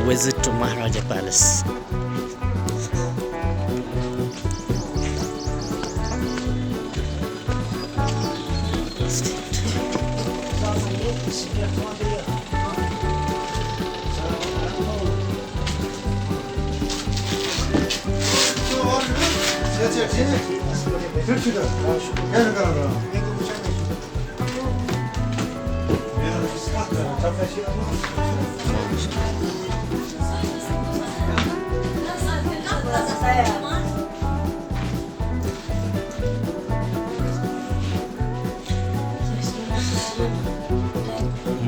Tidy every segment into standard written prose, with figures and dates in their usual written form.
visit to Maharaja Palace.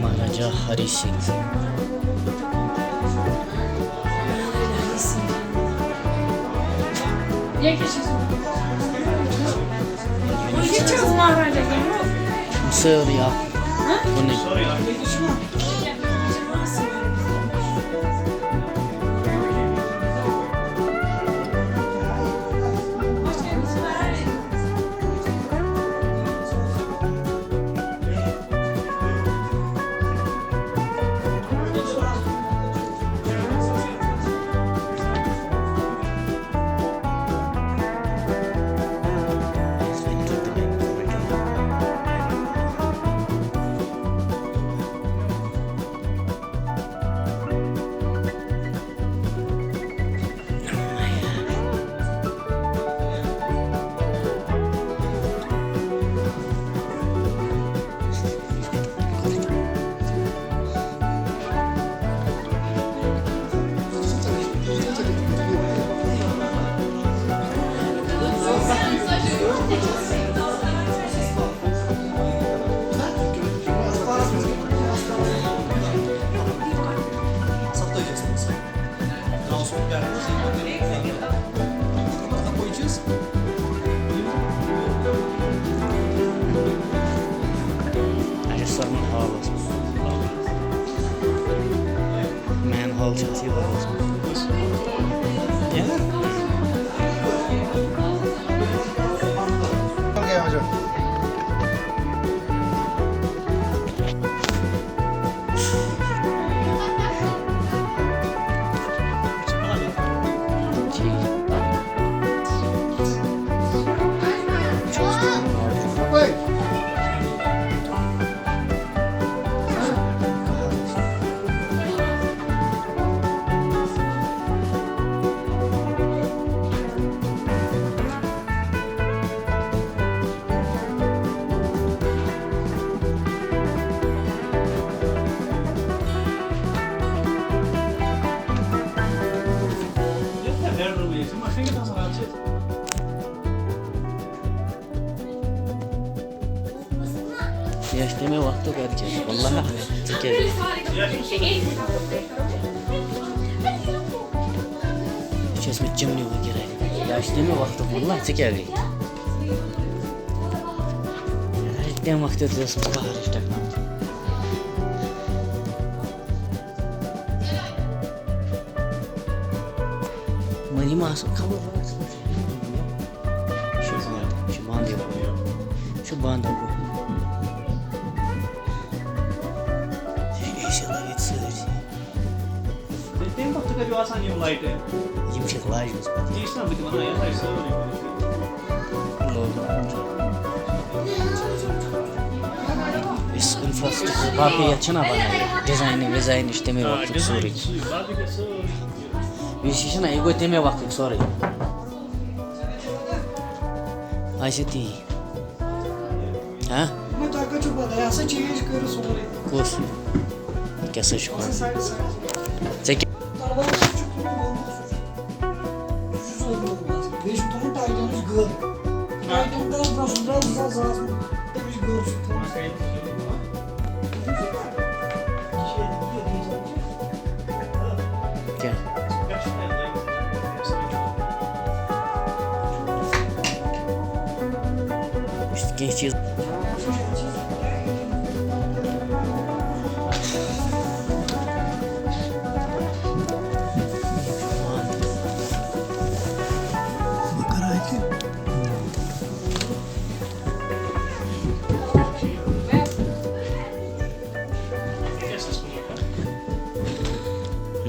Maharaja Hari Singh. Sorry, Yaşteme vakti göreceğiz. Vallahi çekeriz. Çesme cimri bu kere. Yaşteme vakti vallahi çekeriz. Yaşteme vakti diyorsun bahar işte. Mari masuk kabur. Şu bandı yapıyor. Şu bandı yapıyor. Tem waktu ka jual sana yung light eh. Yung siya light. Jeez na bikin mana ya light so. इस infrastructure काफी अच्छा ना बना है design इस्ते में वक्त sorry विशेष ना एगो ते में वक्त सॉरी ऐसे थी हाँ मुझे कुछ पता है ऐसा चेंज करो सॉरी कोस कैसे शुक्र check Vejo tão talhão de gano. Aí tem das asas, tem de gano. क्या कहीं चीज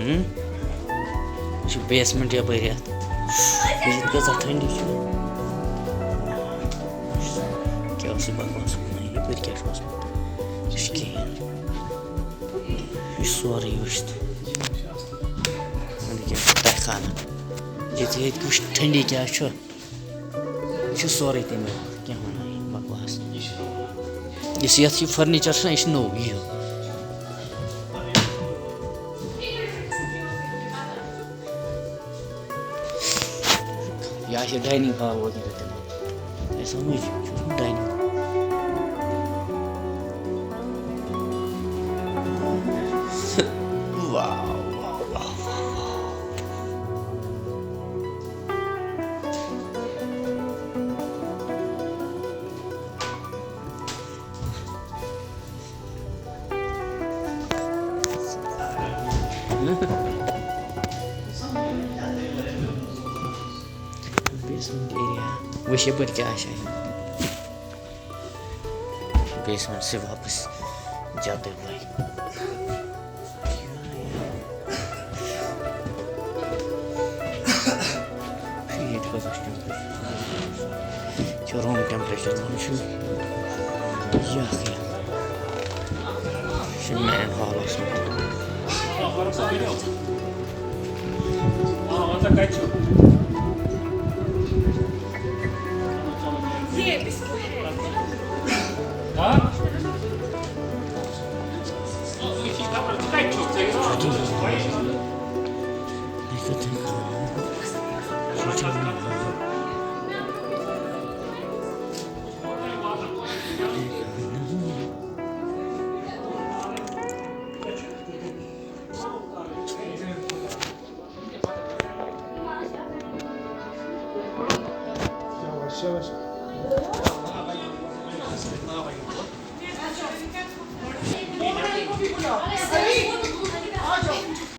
Hmm? बेसमेंट यपरि ये कसा ठंडी क्या बकवास यपरि क्या सोरे वुश्त तहखाना ये ठंडी क्या सोरे तमें क्या वन बकवास इस फर्नीचर यह नो यह या डाइनिंग हॉल वगैरह तमें समझ डाइनिंग बेसमेंट एरिया वश यप क्या बेसमेंट से वापस जाते हुए room temperature main हॉलस Yavaş yavaş.